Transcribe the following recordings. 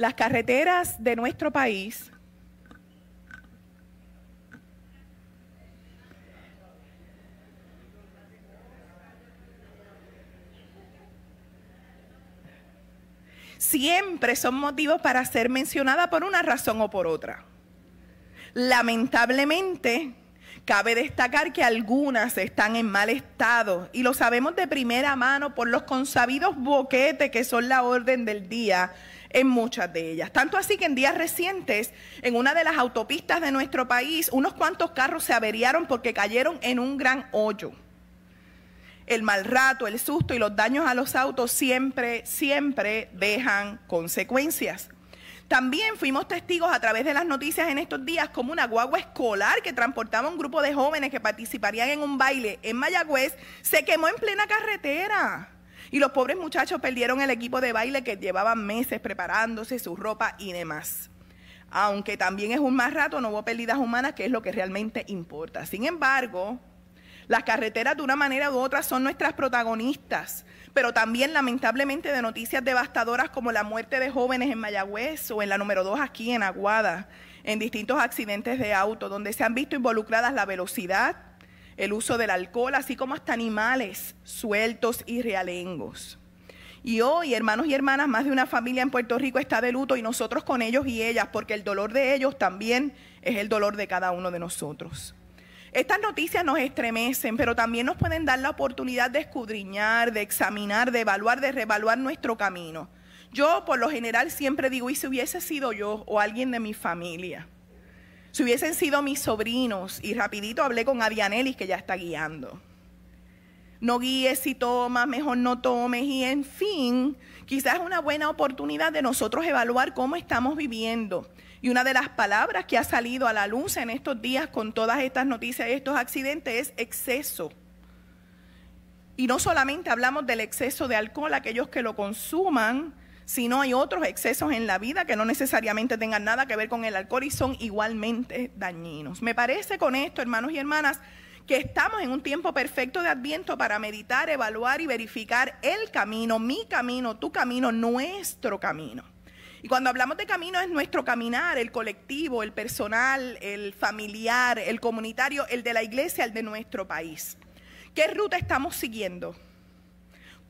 Las carreteras de nuestro país siempre son motivos para ser mencionadas por una razón o por otra. Lamentablemente, cabe destacar que algunas están en mal estado y lo sabemos de primera mano por los consabidos boquetes que son la orden del día en muchas de ellas. Tanto así que en días recientes, en una de las autopistas de nuestro país, unos cuantos carros se averiaron porque cayeron en un gran hoyo. El mal rato, el susto y los daños a los autos siempre dejan consecuencias. También fuimos testigos a través de las noticias en estos días como una guagua escolar que transportaba un grupo de jóvenes que participarían en un baile en Mayagüez se quemó en plena carretera. Y los pobres muchachos perdieron el equipo de baile que llevaban meses preparándose, su ropa y demás. Aunque también es un mal rato, no hubo pérdidas humanas, que es lo que realmente importa. Sin embargo, las carreteras de una manera u otra son nuestras protagonistas, pero también lamentablemente de noticias devastadoras como la muerte de jóvenes en Mayagüez o en la número 2 aquí en Aguada, en distintos accidentes de auto, donde se han visto involucradas la velocidad, el uso del alcohol, así como hasta animales sueltos y realengos. Y hoy, hermanos y hermanas, más de una familia en Puerto Rico está de luto y nosotros con ellos y ellas, porque el dolor de ellos también es el dolor de cada uno de nosotros. Estas noticias nos estremecen, pero también nos pueden dar la oportunidad de escudriñar, de examinar, de evaluar, de reevaluar nuestro camino. Yo, por lo general, siempre digo, ¿y si hubiese sido yo o alguien de mi familia? Si hubiesen sido mis sobrinos, y rapidito hablé con Adianelis, que ya está guiando. No guíes si tomas, mejor no tomes, y en fin, quizás es una buena oportunidad de nosotros evaluar cómo estamos viviendo. Y una de las palabras que ha salido a la luz en estos días con todas estas noticias y estos accidentes es exceso. Y no solamente hablamos del exceso de alcohol, aquellos que lo consuman, sino hay otros excesos en la vida que no necesariamente tengan nada que ver con el alcohol y son igualmente dañinos. Me parece con esto, hermanos y hermanas, que estamos en un tiempo perfecto de Adviento para meditar, evaluar y verificar el camino, mi camino, tu camino, nuestro camino. Y cuando hablamos de camino es nuestro caminar, el colectivo, el personal, el familiar, el comunitario, el de la iglesia, el de nuestro país. ¿Qué ruta estamos siguiendo?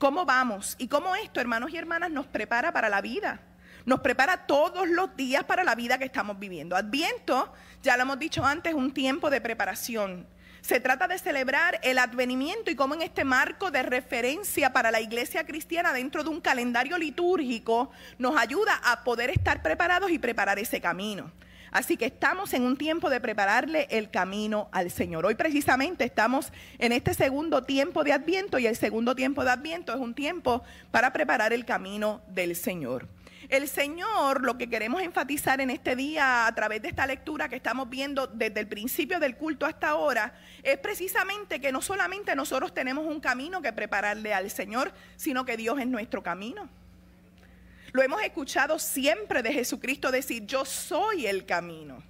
¿Cómo vamos? Y cómo esto, hermanos y hermanas, nos prepara para la vida. Nos prepara todos los días para la vida que estamos viviendo. Adviento, ya lo hemos dicho antes, es un tiempo de preparación. Se trata de celebrar el advenimiento y cómo en este marco de referencia para la iglesia cristiana dentro de un calendario litúrgico nos ayuda a poder estar preparados y preparar ese camino. Así que estamos en un tiempo de prepararle el camino al Señor. Hoy precisamente estamos en este segundo tiempo de Adviento y el segundo tiempo de Adviento es un tiempo para preparar el camino del Señor. El Señor, lo que queremos enfatizar en este día a través de esta lectura que estamos viendo desde el principio del culto hasta ahora, es precisamente que no solamente nosotros tenemos un camino que prepararle al Señor, sino que Dios es nuestro camino. Lo hemos escuchado siempre de Jesucristo decir, yo soy el camino.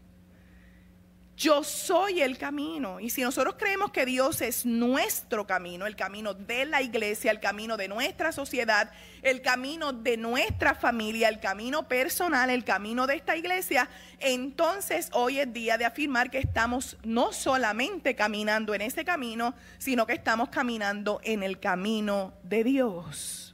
Yo soy el camino. Y si nosotros creemos que Dios es nuestro camino, el camino de la iglesia, el camino de nuestra sociedad, el camino de nuestra familia, el camino personal, el camino de esta iglesia, entonces hoy es día de afirmar que estamos no solamente caminando en ese camino, sino que estamos caminando en el camino de Dios.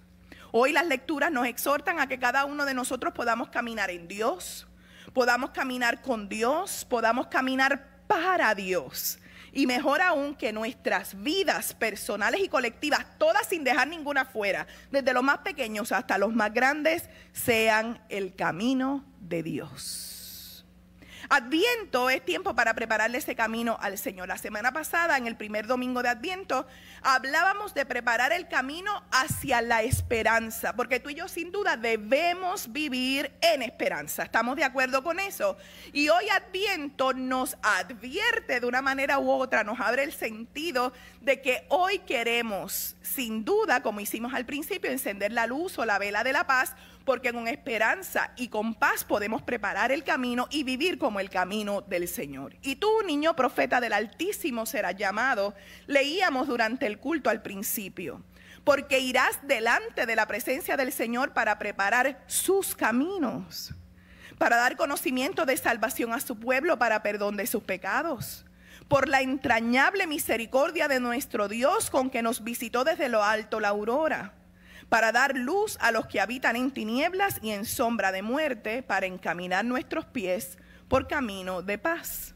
Hoy las lecturas nos exhortan a que cada uno de nosotros podamos caminar en Dios, podamos caminar con Dios, podamos caminar para Dios. Y mejor aún que nuestras vidas personales y colectivas, todas sin dejar ninguna fuera, desde los más pequeños hasta los más grandes, sean el camino de Dios. Adviento es tiempo para prepararle ese camino al Señor. La semana pasada, en el primer domingo de Adviento, hablábamos de preparar el camino hacia la esperanza, porque tú y yo sin duda debemos vivir en esperanza. ¿Estamos de acuerdo con eso? Y hoy Adviento nos advierte de una manera u otra, nos abre el sentido de que hoy queremos, sin duda, como hicimos al principio, encender la luz o la vela de la paz, porque con esperanza y con paz podemos preparar el camino y vivir como el camino del Señor. Y tú, niño profeta del Altísimo, serás llamado, leíamos durante el culto al principio. porque irás delante de la presencia del Señor para preparar sus caminos, para dar conocimiento de salvación a su pueblo, para perdón de sus pecados, por la entrañable misericordia de nuestro Dios con que nos visitó desde lo alto la aurora, para dar luz a los que habitan en tinieblas y en sombra de muerte, para encaminar nuestros pies por camino de paz.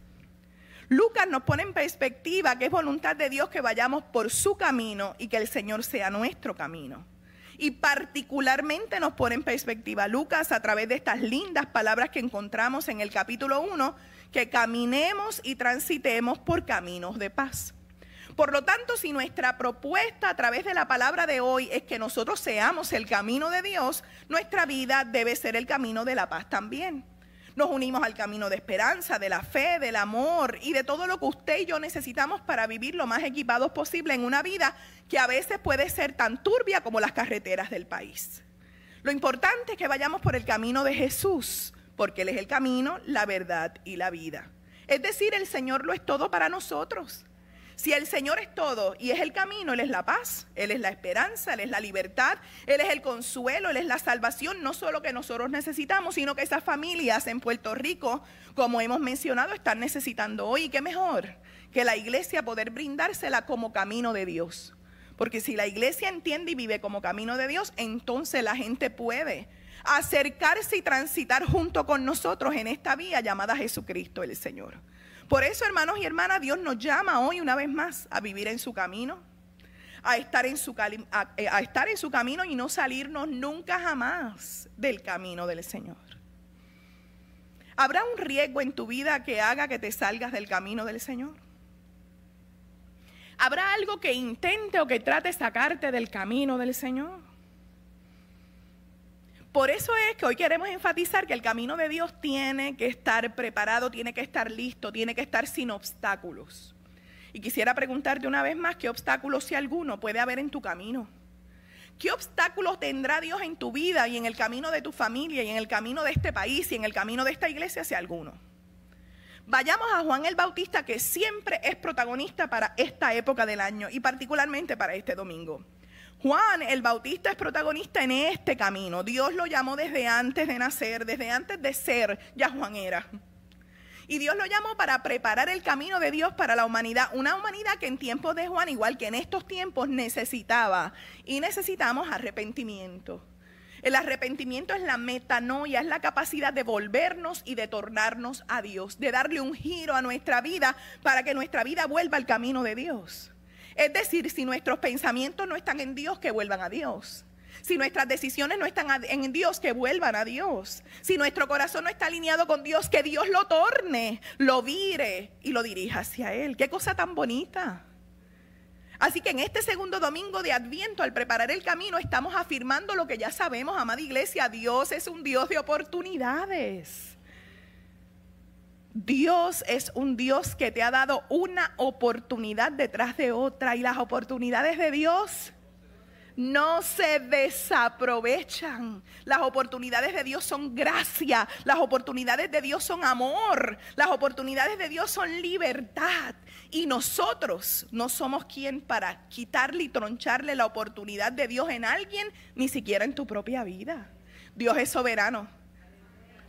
Lucas nos pone en perspectiva que es voluntad de Dios que vayamos por su camino y que el Señor sea nuestro camino. Y particularmente nos pone en perspectiva Lucas a través de estas lindas palabras que encontramos en el capítulo 1, que caminemos y transitemos por caminos de paz. Por lo tanto, si nuestra propuesta a través de la palabra de hoy es que nosotros seamos el camino de Dios, nuestra vida debe ser el camino de la paz también. Nos unimos al camino de esperanza, de la fe, del amor y de todo lo que usted y yo necesitamos para vivir lo más equipados posible en una vida que a veces puede ser tan turbia como las carreteras del país. Lo importante es que vayamos por el camino de Jesús, porque Él es el camino, la verdad y la vida. Es decir, el Señor lo es todo para nosotros. Si el Señor es todo y es el camino, Él es la paz, Él es la esperanza, Él es la libertad, Él es el consuelo, Él es la salvación, no solo que nosotros necesitamos, sino que esas familias en Puerto Rico, como hemos mencionado, están necesitando hoy. Y qué mejor que la iglesia poder brindársela como camino de Dios. Porque si la iglesia entiende y vive como camino de Dios, entonces la gente puede acercarse y transitar junto con nosotros en esta vía llamada Jesucristo el Señor. Por eso, hermanos y hermanas, Dios nos llama hoy una vez más a vivir en su camino, a estar en su camino y no salirnos nunca jamás del camino del Señor. ¿Habrá un riesgo en tu vida que haga que te salgas del camino del Señor? ¿Habrá algo que intente o que trate de sacarte del camino del Señor? Por eso es que hoy queremos enfatizar que el camino de Dios tiene que estar preparado, tiene que estar listo, tiene que estar sin obstáculos. Y quisiera preguntarte una vez más, ¿qué obstáculos, si alguno, puede haber en tu camino? ¿Qué obstáculos tendrá Dios en tu vida y en el camino de tu familia y en el camino de este país y en el camino de esta iglesia, si alguno? Vayamos a Juan el Bautista, que siempre es protagonista para esta época del año y particularmente para este domingo. Juan el Bautista es protagonista en este camino. Dios lo llamó desde antes de nacer, desde antes de ser, ya Juan era. Y Dios lo llamó para preparar el camino de Dios para la humanidad. Una humanidad que en tiempos de Juan, igual que en estos tiempos, necesitaba y necesitamos arrepentimiento. El arrepentimiento es la metanoia, es la capacidad de volvernos y de tornarnos a Dios, de darle un giro a nuestra vida para que nuestra vida vuelva al camino de Dios. Es decir, si nuestros pensamientos no están en Dios, que vuelvan a Dios. Si nuestras decisiones no están en Dios, que vuelvan a Dios. Si nuestro corazón no está alineado con Dios, que Dios lo torne, lo vire y lo dirija hacia Él. ¡Qué cosa tan bonita! Así que en este segundo domingo de Adviento, al preparar el camino, estamos afirmando lo que ya sabemos, amada iglesia. Dios es un Dios de oportunidades. Dios es un Dios que te ha dado una oportunidad detrás de otra, y las oportunidades de Dios no se desaprovechan. Las oportunidades de Dios son gracia, las oportunidades de Dios son amor, las oportunidades de Dios son libertad. Y nosotros no somos quien para quitarle y troncharle la oportunidad de Dios en alguien, ni siquiera en tu propia vida. Dios es soberano.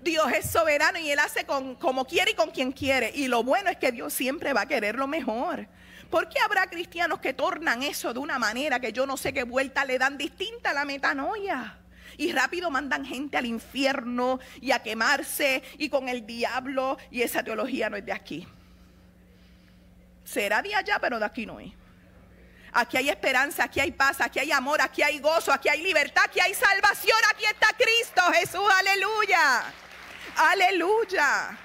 Dios es soberano y Él hace como quiere y con quien quiere. Y lo bueno es que Dios siempre va a querer lo mejor. ¿Por qué habrá cristianos que tornan eso de una manera que yo no sé qué vuelta le dan distinta a la metanoia? Y rápido mandan gente al infierno y a quemarse y con el diablo. Y esa teología no es de aquí. Será de allá, pero de aquí no es. Aquí hay esperanza, aquí hay paz, aquí hay amor, aquí hay gozo, aquí hay libertad, aquí hay salvación. Aquí está Cristo Jesús, aleluya. Aleluya.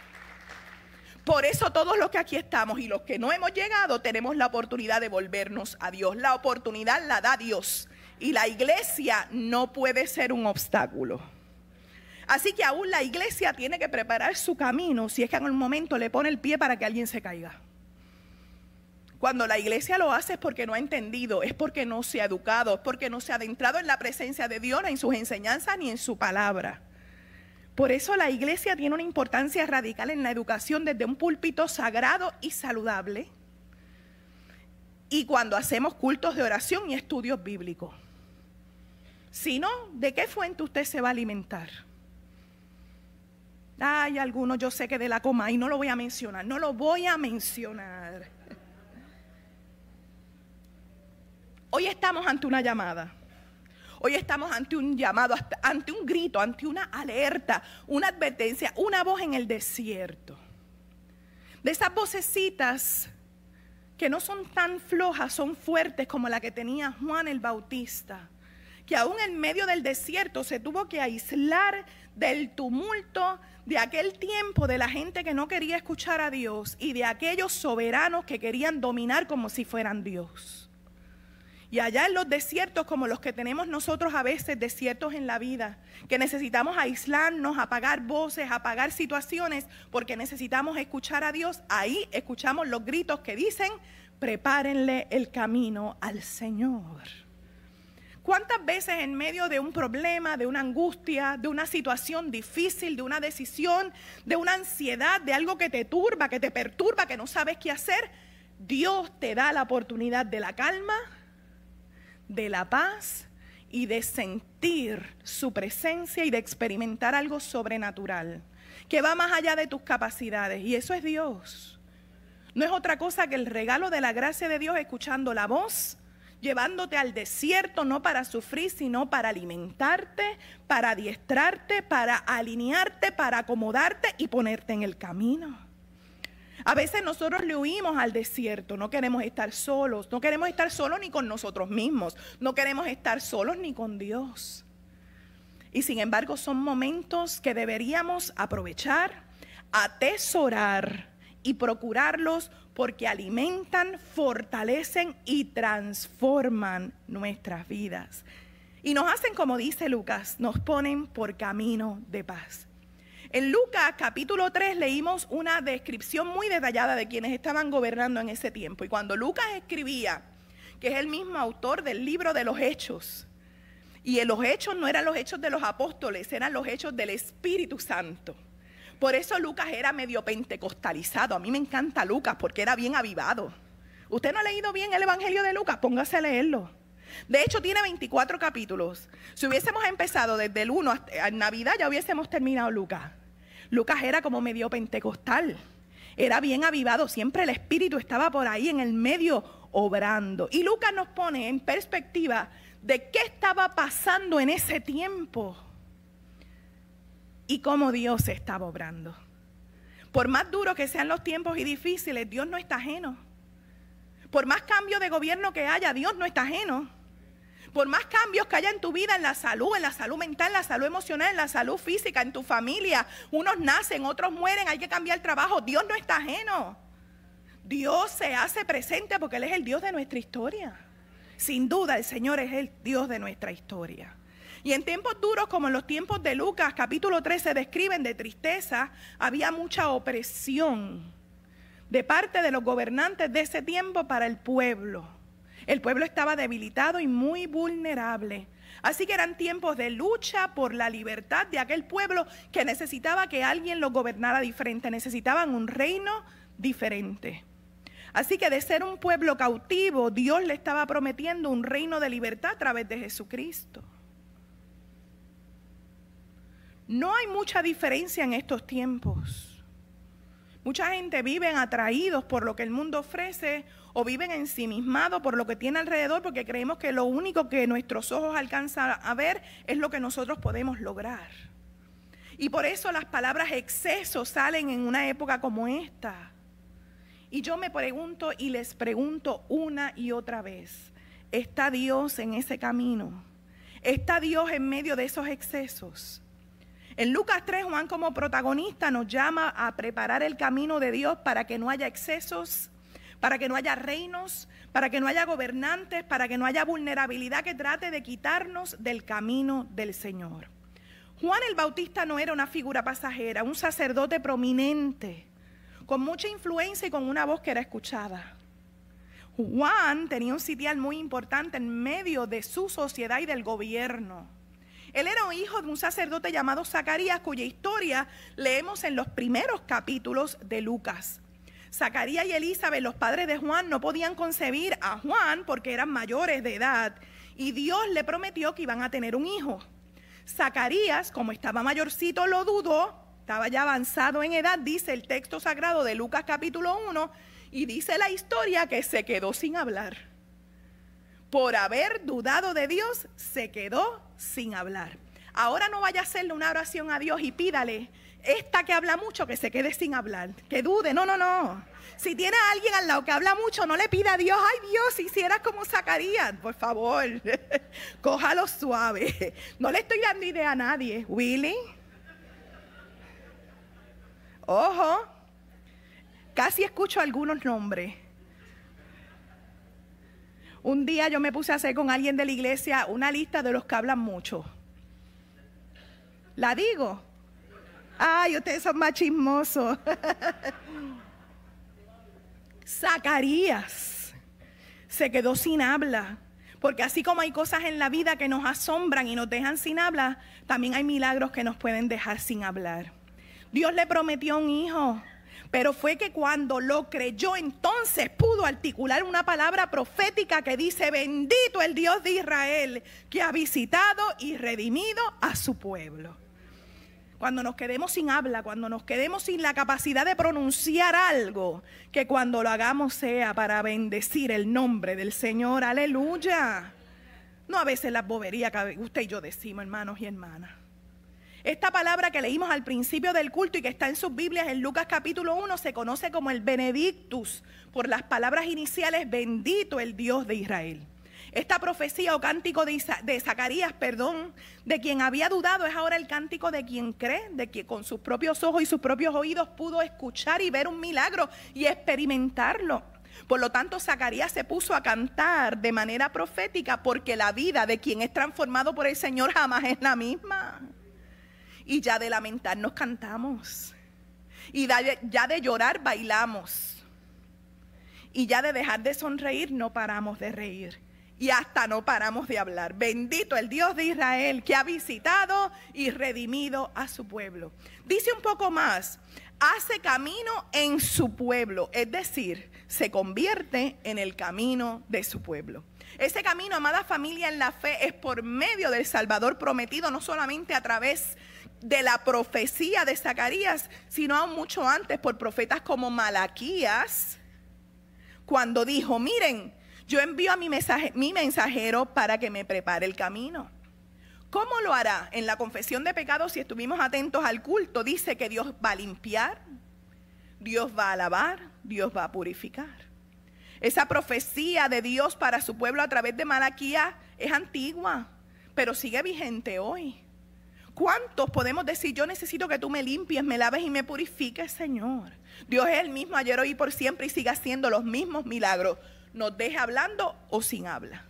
Por eso todos los que aquí estamos y los que no hemos llegado tenemos la oportunidad de volvernos a Dios. La oportunidad la da Dios y la iglesia no puede ser un obstáculo. Así que aún la iglesia tiene que preparar su camino si es que en un momento le pone el pie para que alguien se caiga. Cuando la iglesia lo hace es porque no ha entendido, es porque no se ha educado, es porque no se ha adentrado en la presencia de Dios, ni en sus enseñanzas, ni en su palabra. Por eso la iglesia tiene una importancia radical en la educación desde un púlpito sagrado y saludable. Y cuando hacemos cultos de oración y estudios bíblicos. Si no, ¿de qué fuente usted se va a alimentar? Hay algunos, yo sé que de la coma, y no lo voy a mencionar, no lo voy a mencionar. Hoy estamos ante una llamada. Hoy estamos ante un llamado, ante un grito, ante una alerta, una advertencia, una voz en el desierto. De esas vocecitas que no son tan flojas, son fuertes como la que tenía Juan el Bautista, que aún en medio del desierto se tuvo que aislar del tumulto de aquel tiempo de la gente que no quería escuchar a Dios y de aquellos soberanos que querían dominar como si fueran Dios. Y allá en los desiertos como los que tenemos nosotros a veces, desiertos en la vida, que necesitamos aislarnos, apagar voces, apagar situaciones, porque necesitamos escuchar a Dios, ahí escuchamos los gritos que dicen, prepárenle el camino al Señor. ¿Cuántas veces en medio de un problema, de una angustia, de una situación difícil, de una decisión, de una ansiedad, de algo que te turba, que te perturba, que no sabes qué hacer, Dios te da la oportunidad de la calma, de la paz y de sentir su presencia y de experimentar algo sobrenatural que va más allá de tus capacidades? Y eso es Dios. No es otra cosa que el regalo de la gracia de Dios, escuchando la voz, llevándote al desierto, no para sufrir, sino para alimentarte, para adiestrarte, para alinearte, para acomodarte y ponerte en el camino. A veces nosotros le huimos al desierto, no queremos estar solos, no queremos estar solos ni con nosotros mismos, no queremos estar solos ni con Dios. Y sin embargo son momentos que deberíamos aprovechar, atesorar y procurarlos porque alimentan, fortalecen y transforman nuestras vidas. Y nos hacen, como dice Lucas, nos ponen por camino de paz. En Lucas capítulo 3 leímos una descripción muy detallada de quienes estaban gobernando en ese tiempo. Y cuando Lucas escribía, que es el mismo autor del libro de los Hechos, y en los Hechos no eran los Hechos de los apóstoles, eran los Hechos del Espíritu Santo. Por eso Lucas era medio pentecostalizado. A mí me encanta Lucas porque era bien avivado. ¿Usted no ha leído bien el Evangelio de Lucas? Póngase a leerlo. De hecho, tiene 24 capítulos. Si hubiésemos empezado desde el 1 hasta Navidad, ya hubiésemos terminado Lucas. Lucas era como medio pentecostal. Era bien avivado. Siempre el Espíritu estaba por ahí en el medio obrando. Y Lucas nos pone en perspectiva de qué estaba pasando en ese tiempo y cómo Dios estaba obrando. Por más duros que sean los tiempos y difíciles, Dios no está ajeno. Por más cambio de gobierno que haya, Dios no está ajeno. Por más cambios que haya en tu vida, en la salud mental, en la salud emocional, en la salud física, en tu familia, unos nacen, otros mueren, hay que cambiar trabajo, Dios no está ajeno. Dios se hace presente porque Él es el Dios de nuestra historia. Sin duda el Señor es el Dios de nuestra historia. Y en tiempos duros como en los tiempos de Lucas, capítulo 13, describen de tristeza, había mucha opresión de parte de los gobernantes de ese tiempo para el pueblo. El pueblo estaba debilitado y muy vulnerable. Así que eran tiempos de lucha por la libertad de aquel pueblo que necesitaba que alguien lo gobernara diferente. Necesitaban un reino diferente. Así que de ser un pueblo cautivo, Dios le estaba prometiendo un reino de libertad a través de Jesucristo. No hay mucha diferencia en estos tiempos. Mucha gente vive atraídos por lo que el mundo ofrece o viven ensimismados por lo que tiene alrededor porque creemos que lo único que nuestros ojos alcanzan a ver es lo que nosotros podemos lograr. Y por eso las palabras exceso salen en una época como esta. Y yo me pregunto y les pregunto una y otra vez, ¿está Dios en ese camino? ¿Está Dios en medio de esos excesos? En Lucas 3, Juan como protagonista nos llama a preparar el camino de Dios para que no haya excesos, para que no haya reinos, para que no haya gobernantes, para que no haya vulnerabilidad que trate de quitarnos del camino del Señor. Juan el Bautista no era una figura pasajera, un sacerdote prominente, con mucha influencia y con una voz que era escuchada. Juan tenía un sitial muy importante en medio de su sociedad y del gobierno. Él era hijo de un sacerdote llamado Zacarías, cuya historia leemos en los primeros capítulos de Lucas. Zacarías y Elizabeth, los padres de Juan, no podían concebir a Juan porque eran mayores de edad. y Dios le prometió que iban a tener un hijo. Zacarías, como estaba mayorcito, lo dudó, estaba ya avanzado en edad, dice el texto sagrado de Lucas capítulo 1, y dice la historia que se quedó sin hablar. Por haber dudado de Dios, se quedó sin hablar. Ahora no vaya a hacerle una oración a Dios y pídale, esta que habla mucho, que se quede sin hablar, que dude. No. Si tiene a alguien al lado que habla mucho, no le pida a Dios, ay Dios, si hicieras como Zacarías, por favor, cójalo suave. No le estoy dando idea a nadie. Willy, ojo, casi escucho algunos nombres. Un día yo me puse a hacer con alguien de la iglesia una lista de los que hablan mucho. ¿La digo? Ay, ustedes son más chismosos. Zacarías se quedó sin habla, porque así como hay cosas en la vida que nos asombran y nos dejan sin habla, también hay milagros que nos pueden dejar sin hablar. Dios le prometió un hijo, pero fue que cuando lo creyó, entonces pudo articular una palabra profética que dice: bendito el Dios de Israel, que ha visitado y redimido a su pueblo. Cuando nos quedemos sin habla, cuando nos quedemos sin la capacidad de pronunciar algo, que cuando lo hagamos sea para bendecir el nombre del Señor, aleluya. No a veces las boberías que usted y yo decimos, hermanos y hermanas. Esta palabra que leímos al principio del culto y que está en sus Biblias en Lucas capítulo 1 se conoce como el Benedictus, por las palabras iniciales, bendito el Dios de Israel. Esta profecía o cántico de Zacarías, de quien había dudado, es ahora el cántico de quien cree, de quien con sus propios ojos y sus propios oídos pudo escuchar y ver un milagro y experimentarlo. Por lo tanto, Zacarías se puso a cantar de manera profética, porque la vida de quien es transformado por el Señor jamás es la misma. Y ya de lamentarnos cantamos, y ya de llorar bailamos, y ya de dejar de sonreír no paramos de reír. Y hasta no paramos de hablar. Bendito el Dios de Israel, que ha visitado y redimido a su pueblo. Dice un poco más: hace camino en su pueblo, es decir, se convierte en el camino de su pueblo. Ese camino, amada familia, en la fe es por medio del Salvador prometido, no solamente a través de la profecía de Zacarías, sino aún mucho antes por profetas como Malaquías, cuando dijo: miren, yo envío a mi mensajero para que me prepare el camino. ¿Cómo lo hará? En la confesión de pecados, si estuvimos atentos al culto, dice que Dios va a limpiar, Dios va a lavar, Dios va a purificar. Esa profecía de Dios para su pueblo a través de Malaquías es antigua, pero sigue vigente hoy. ¿Cuántos podemos decir: yo necesito que tú me limpies, me laves y me purifiques, Señor? Dios es el mismo ayer, hoy y por siempre, y sigue haciendo los mismos milagros, nos deje hablando o sin habla.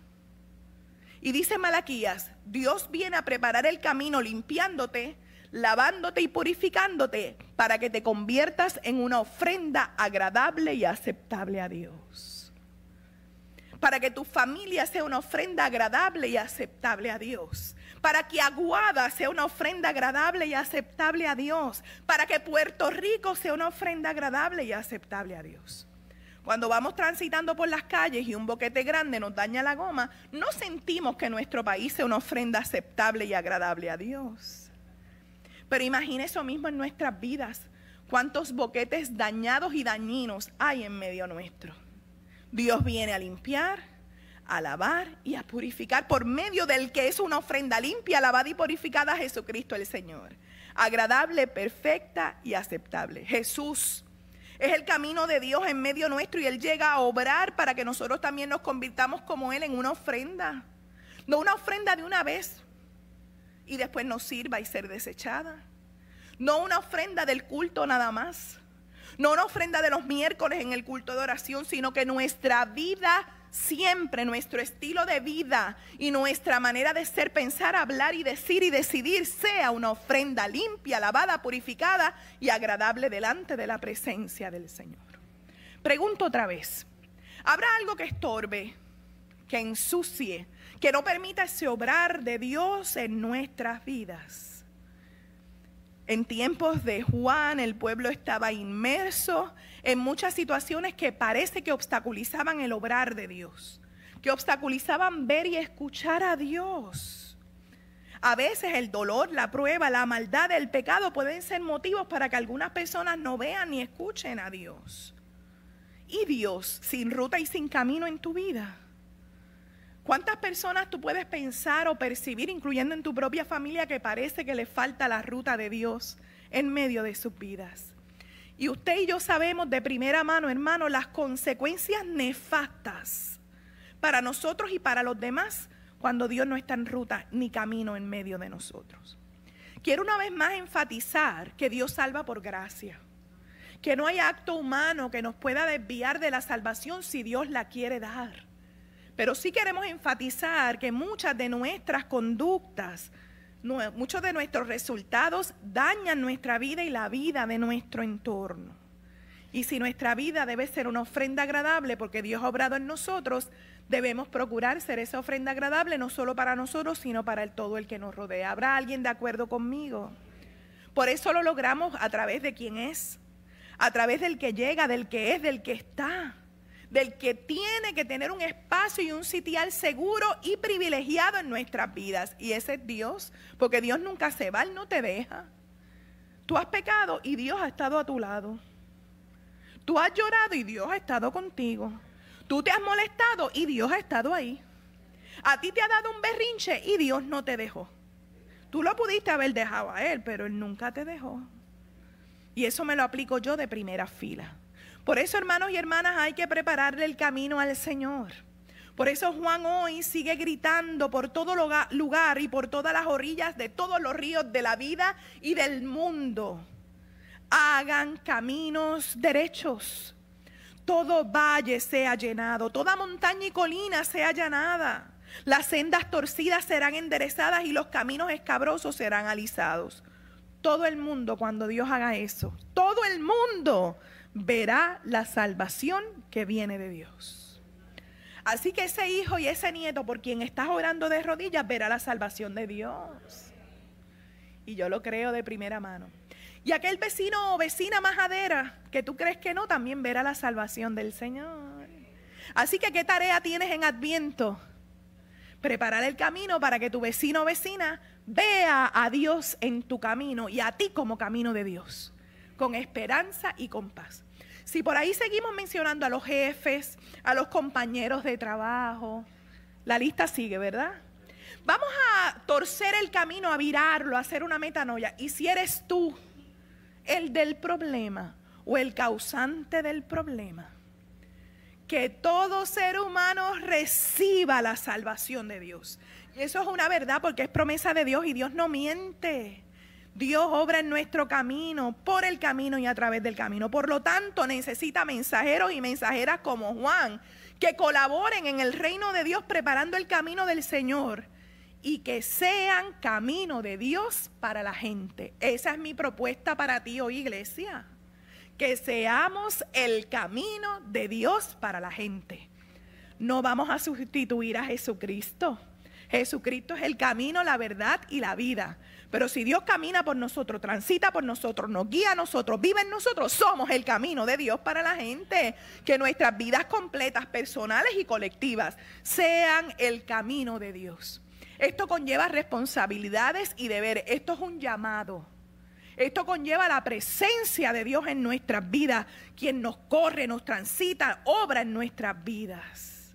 Y dice Malaquías: Dios viene a preparar el camino limpiándote, lavándote y purificándote, para que te conviertas en una ofrenda agradable y aceptable a Dios. Para que tu familia sea una ofrenda agradable y aceptable a Dios. Para que Aguada sea una ofrenda agradable y aceptable a Dios. Para que Puerto Rico sea una ofrenda agradable y aceptable a Dios. Cuando vamos transitando por las calles y un boquete grande nos daña la goma, no sentimos que nuestro país sea una ofrenda aceptable y agradable a Dios. Pero imagine eso mismo en nuestras vidas. ¿Cuántos boquetes dañados y dañinos hay en medio nuestro? Dios viene a limpiar, a lavar y a purificar por medio del que es una ofrenda limpia, lavada y purificada a Jesucristo el Señor. Agradable, perfecta y aceptable. Jesús es el camino de Dios en medio nuestro, y Él llega a obrar para que nosotros también nos convirtamos como Él en una ofrenda. No una ofrenda de una vez y después nos sirva y ser desechada. No una ofrenda del culto nada más. No una ofrenda de los miércoles en el culto de oración, sino que nuestra vida siempre, nuestro estilo de vida y nuestra manera de ser, pensar, hablar y decir y decidir sea una ofrenda limpia, lavada, purificada y agradable delante de la presencia del Señor. Pregunto otra vez: ¿habrá algo que estorbe, que ensucie, que no permita ese obrar de Dios en nuestras vidas? En tiempos de Juan, el pueblo estaba inmerso en muchas situaciones que parece que obstaculizaban el obrar de Dios, que obstaculizaban ver y escuchar a Dios. A veces el dolor, la prueba, la maldad, el pecado pueden ser motivos para que algunas personas no vean ni escuchen a Dios. ¿Y Dios sin ruta y sin camino en tu vida? ¿Cuántas personas tú puedes pensar o percibir, incluyendo en tu propia familia, que parece que les falta la ruta de Dios en medio de sus vidas? Y usted y yo sabemos de primera mano, hermano, las consecuencias nefastas para nosotros y para los demás cuando Dios no está en ruta ni camino en medio de nosotros. Quiero una vez más enfatizar que Dios salva por gracia, que no hay acto humano que nos pueda desviar de la salvación si Dios la quiere dar. Pero sí queremos enfatizar que muchas de nuestras conductas, muchos de nuestros resultados dañan nuestra vida y la vida de nuestro entorno. Y si nuestra vida debe ser una ofrenda agradable porque Dios ha obrado en nosotros, debemos procurar ser esa ofrenda agradable no solo para nosotros, sino para todo el que nos rodea. ¿Habrá alguien de acuerdo conmigo? Por eso lo logramos a través de quien es, a través del que llega, del que es, del que está, del que tiene que tener un espacio y un sitial seguro y privilegiado en nuestras vidas. Y ese es Dios, porque Dios nunca se va, Él no te deja. Tú has pecado y Dios ha estado a tu lado. Tú has llorado y Dios ha estado contigo. Tú te has molestado y Dios ha estado ahí. A ti te ha dado un berrinche y Dios no te dejó. Tú lo pudiste haber dejado a Él, pero Él nunca te dejó. Y eso me lo aplico yo de primera fila. Por eso, hermanos y hermanas, hay que prepararle el camino al Señor. Por eso Juan hoy sigue gritando por todo lugar y por todas las orillas de todos los ríos de la vida y del mundo. Hagan caminos derechos. Todo valle sea llenado, toda montaña y colina sea allanada. Las sendas torcidas serán enderezadas y los caminos escabrosos serán alisados. Todo el mundo, cuando Dios haga eso, todo el mundo verá la salvación que viene de Dios. Así que ese hijo y ese nieto por quien estás orando de rodillas verá la salvación de Dios. Y yo lo creo de primera mano. Y aquel vecino o vecina majadera que tú crees que no, también verá la salvación del Señor. Así que ¿qué tarea tienes en Adviento? Preparar el camino para que tu vecino o vecina vea a Dios en tu camino y a ti como camino de Dios, con esperanza y con paz. Si por ahí seguimos mencionando a los jefes, a los compañeros de trabajo, la lista sigue, ¿verdad? Vamos a torcer el camino, a virarlo, a hacer una metanoia. Y si eres tú el del problema o el causante del problema, que todo ser humano reciba la salvación de Dios. Y eso es una verdad porque es promesa de Dios y Dios no miente. Dios obra en nuestro camino, por el camino y a través del camino. Por lo tanto, necesita mensajeros y mensajeras como Juan, que colaboren en el reino de Dios preparando el camino del Señor y que sean camino de Dios para la gente. Esa es mi propuesta para ti hoy, iglesia. Que seamos el camino de Dios para la gente. No vamos a sustituir a Jesucristo. Jesucristo es el camino, la verdad y la vida. Pero si Dios camina por nosotros, transita por nosotros, nos guía a nosotros, vive en nosotros, somos el camino de Dios para la gente. Que nuestras vidas completas, personales y colectivas, sean el camino de Dios. Esto conlleva responsabilidades y deberes. Esto es un llamado. Esto conlleva la presencia de Dios en nuestras vidas, quien nos corre, nos transita, obra en nuestras vidas.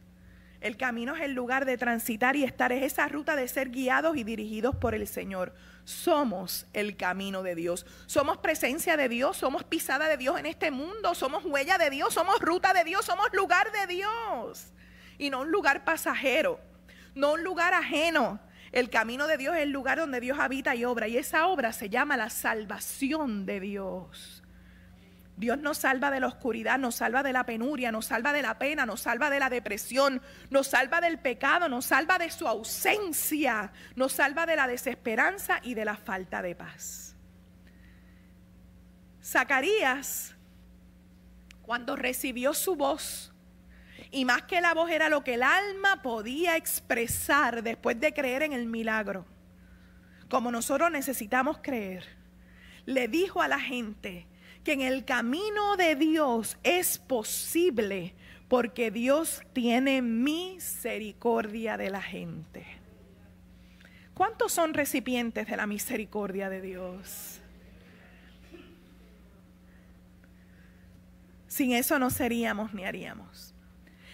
El camino es el lugar de transitar y estar, es esa ruta de ser guiados y dirigidos por el Señor. Somos el camino de Dios, somos presencia de Dios, somos pisada de Dios en este mundo, somos huella de Dios, somos ruta de Dios, somos lugar de Dios. Y no un lugar pasajero, no un lugar ajeno. El camino de Dios es el lugar donde Dios habita y obra, y esa obra se llama la salvación de Dios. Dios nos salva de la oscuridad, nos salva de la penuria, nos salva de la pena, nos salva de la depresión, nos salva del pecado, nos salva de su ausencia, nos salva de la desesperanza y de la falta de paz. Zacarías, cuando recibió su voz, y más que la voz era lo que el alma podía expresar después de creer en el milagro, como nosotros necesitamos creer, le dijo a la gente que en el camino de Dios es posible porque Dios tiene misericordia de la gente. ¿Cuántos son recipientes de la misericordia de Dios? Sin eso no seríamos ni haríamos.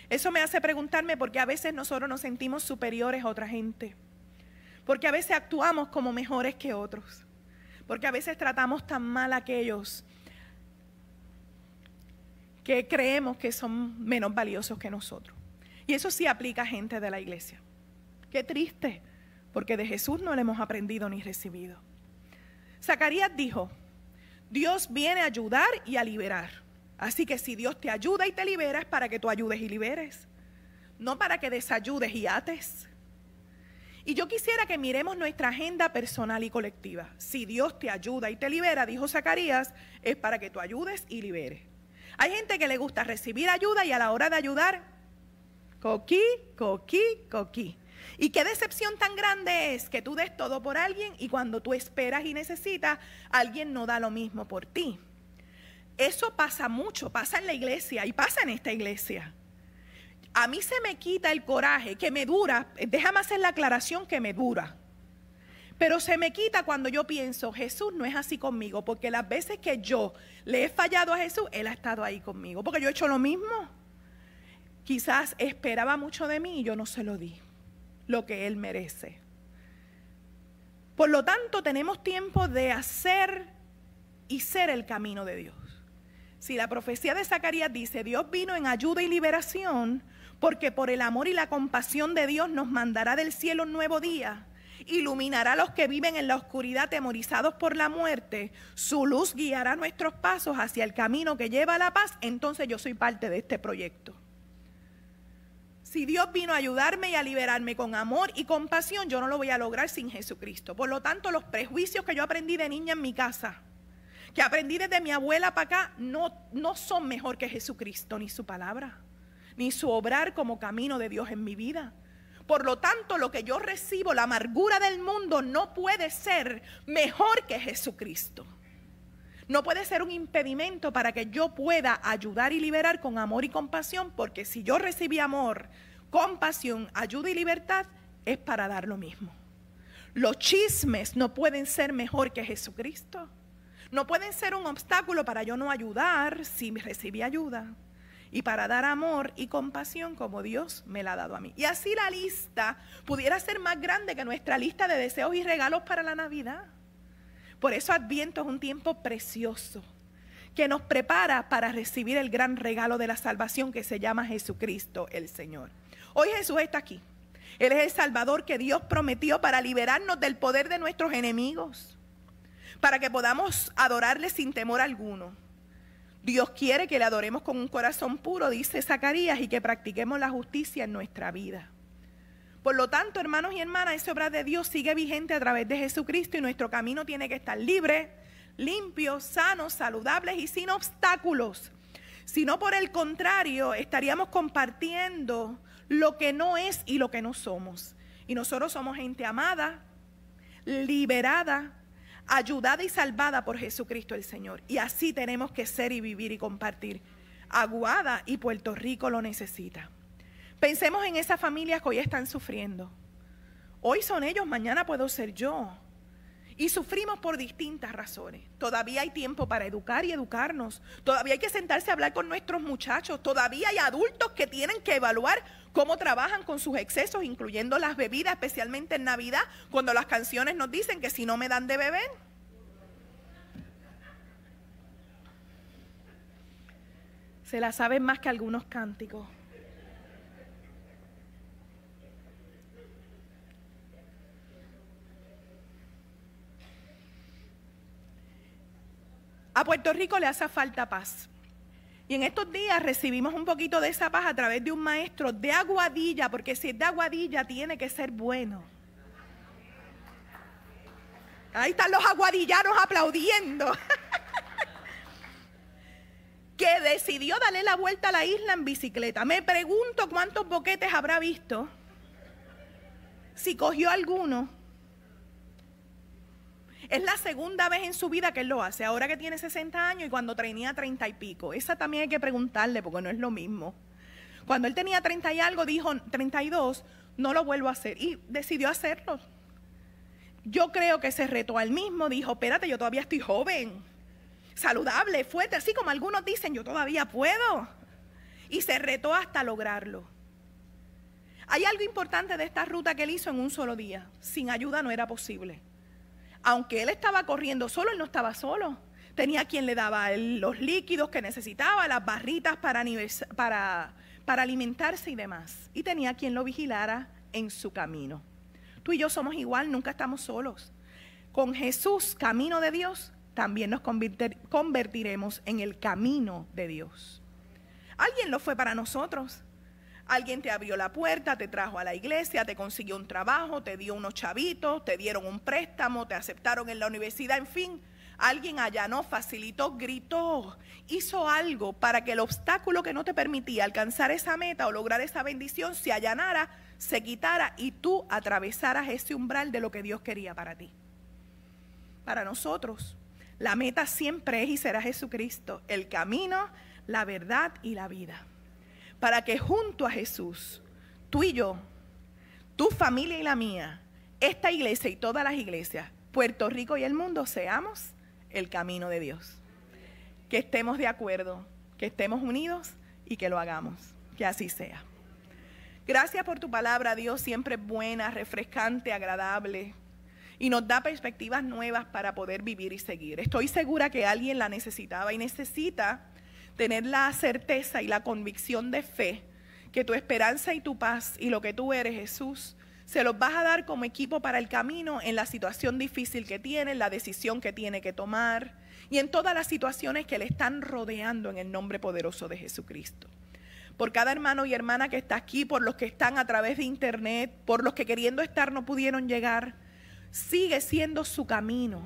Eso me hace preguntarme por qué a veces nosotros nos sentimos superiores a otra gente. Porque a veces actuamos como mejores que otros. Porque a veces tratamos tan mal a aquellos que creemos que son menos valiosos que nosotros. Y eso sí aplica a gente de la iglesia. Qué triste, porque de Jesús no le hemos aprendido ni recibido. Zacarías dijo, Dios viene a ayudar y a liberar. Así que si Dios te ayuda y te libera, es para que tú ayudes y liberes. No para que desayudes y ates. Y yo quisiera que miremos nuestra agenda personal y colectiva. Si Dios te ayuda y te libera, dijo Zacarías, es para que tú ayudes y liberes. Hay gente que le gusta recibir ayuda y a la hora de ayudar, coquí. Y qué decepción tan grande es que tú des todo por alguien y cuando tú esperas y necesitas, alguien no da lo mismo por ti. Eso pasa mucho, pasa en la iglesia y pasa en esta iglesia. A mí se me quita el coraje, que me dura, déjame hacer la aclaración que me dura. Pero se me quita cuando yo pienso, Jesús no es así conmigo, porque las veces que yo le he fallado a Jesús, Él ha estado ahí conmigo, porque yo he hecho lo mismo. Quizás esperaba mucho de mí y yo no se lo di, lo que Él merece. Por lo tanto, tenemos tiempo de hacer y ser el camino de Dios. Si la profecía de Zacarías dice, Dios vino en ayuda y liberación, porque por el amor y la compasión de Dios nos mandará del cielo un nuevo día, iluminará a los que viven en la oscuridad atemorizados por la muerte, su luz guiará nuestros pasos hacia el camino que lleva a la paz, entonces yo soy parte de este proyecto. Si Dios vino a ayudarme y a liberarme con amor y compasión, yo no lo voy a lograr sin Jesucristo. Por lo tanto, los prejuicios que yo aprendí de niña en mi casa, que aprendí desde mi abuela para acá, no son mejor que Jesucristo, ni su palabra, ni su obrar como camino de Dios en mi vida. Por lo tanto, lo que yo recibo, la amargura del mundo, no puede ser mejor que Jesucristo. No puede ser un impedimento para que yo pueda ayudar y liberar con amor y compasión, porque si yo recibí amor, compasión, ayuda y libertad, es para dar lo mismo. Los chismes no pueden ser mejor que Jesucristo. No pueden ser un obstáculo para yo no ayudar si recibí ayuda y para dar amor y compasión como Dios me la ha dado a mí. Y así la lista pudiera ser más grande que nuestra lista de deseos y regalos para la Navidad. Por eso Adviento es un tiempo precioso que nos prepara para recibir el gran regalo de la salvación que se llama Jesucristo el Señor. Hoy Jesús está aquí. Él es el Salvador que Dios prometió para liberarnos del poder de nuestros enemigos, para que podamos adorarle sin temor alguno. Dios quiere que le adoremos con un corazón puro, dice Zacarías, y que practiquemos la justicia en nuestra vida. Por lo tanto, hermanos y hermanas, esa obra de Dios sigue vigente a través de Jesucristo y nuestro camino tiene que estar libre, limpio, sano, saludable y sin obstáculos. Si no, por el contrario, estaríamos compartiendo lo que no es y lo que no somos. Y nosotros somos gente amada, liberada, ayudada y salvada por Jesucristo el Señor. Y así tenemos que ser y vivir y compartir. Aguada y Puerto Rico lo necesita. Pensemos en esas familias que hoy están sufriendo. Hoy son ellos, mañana puedo ser yo. Y sufrimos por distintas razones. Todavía hay tiempo para educar y educarnos. Todavía hay que sentarse a hablar con nuestros muchachos. Todavía hay adultos que tienen que evaluar cómo trabajan con sus excesos, incluyendo las bebidas, especialmente en Navidad, cuando las canciones nos dicen que si no me dan de beber. Se la saben más que algunos cánticos. A Puerto Rico le hace falta paz. Y en estos días recibimos un poquito de esa paz a través de un maestro de Aguadilla, porque si es de Aguadilla tiene que ser bueno. Ahí están los aguadillanos aplaudiendo. Que decidió darle la vuelta a la isla en bicicleta. Me pregunto cuántos boquetes habrá visto, si cogió alguno. Es la segunda vez en su vida que él lo hace, ahora que tiene 60 años y cuando tenía 30 y pico. Esa también hay que preguntarle porque no es lo mismo. Cuando él tenía 30 y algo, dijo 32, no lo vuelvo a hacer. Y decidió hacerlo. Yo creo que se retó al mismo, dijo, espérate, yo todavía estoy joven, saludable, fuerte, así como algunos dicen, yo todavía puedo. Y se retó hasta lograrlo. Hay algo importante de esta ruta que él hizo en un solo día. Sin ayuda no era posible. Aunque él estaba corriendo solo, él no estaba solo. Tenía quien le daba los líquidos que necesitaba, las barritas para alimentarse y demás. Y tenía quien lo vigilara en su camino. Tú y yo somos igual, nunca estamos solos. Con Jesús, camino de Dios, también nos convertiremos en el camino de Dios. Alguien lo fue para nosotros. Alguien te abrió la puerta, te trajo a la iglesia, te consiguió un trabajo, te dio unos chavitos, te dieron un préstamo, te aceptaron en la universidad, en fin. Alguien allanó, facilitó, gritó, hizo algo para que el obstáculo que no te permitía alcanzar esa meta o lograr esa bendición se allanara, se quitara y tú atravesaras ese umbral de lo que Dios quería para ti. Para nosotros, la meta siempre es y será Jesucristo, el camino, la verdad y la vida. Para que junto a Jesús, tú y yo, tu familia y la mía, esta iglesia y todas las iglesias, Puerto Rico y el mundo, seamos el camino de Dios. Que estemos de acuerdo, que estemos unidos y que lo hagamos. Que así sea. Gracias por tu palabra, Dios, siempre buena, refrescante, agradable. Y nos da perspectivas nuevas para poder vivir y seguir. Estoy segura que alguien la necesitaba y necesita tener la certeza y la convicción de fe que tu esperanza y tu paz y lo que tú eres, Jesús, se los vas a dar como equipo para el camino en la situación difícil que tiene, en la decisión que tiene que tomar y en todas las situaciones que le están rodeando en el nombre poderoso de Jesucristo. Por cada hermano y hermana que está aquí, por los que están a través de internet, por los que queriendo estar no pudieron llegar, sigue siendo su camino.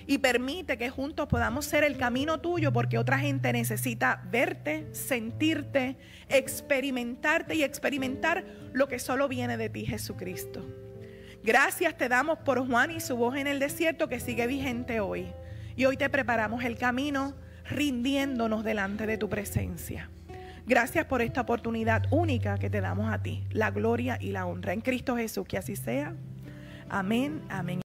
Y permite que juntos podamos ser el camino tuyo porque otra gente necesita verte, sentirte, experimentarte y experimentar lo que solo viene de ti, Jesucristo. Gracias te damos por Juan y su voz en el desierto que sigue vigente hoy. Y hoy te preparamos el camino rindiéndonos delante de tu presencia. Gracias por esta oportunidad única que te damos a ti, la gloria y la honra. En Cristo Jesús, que así sea. Amén, amén.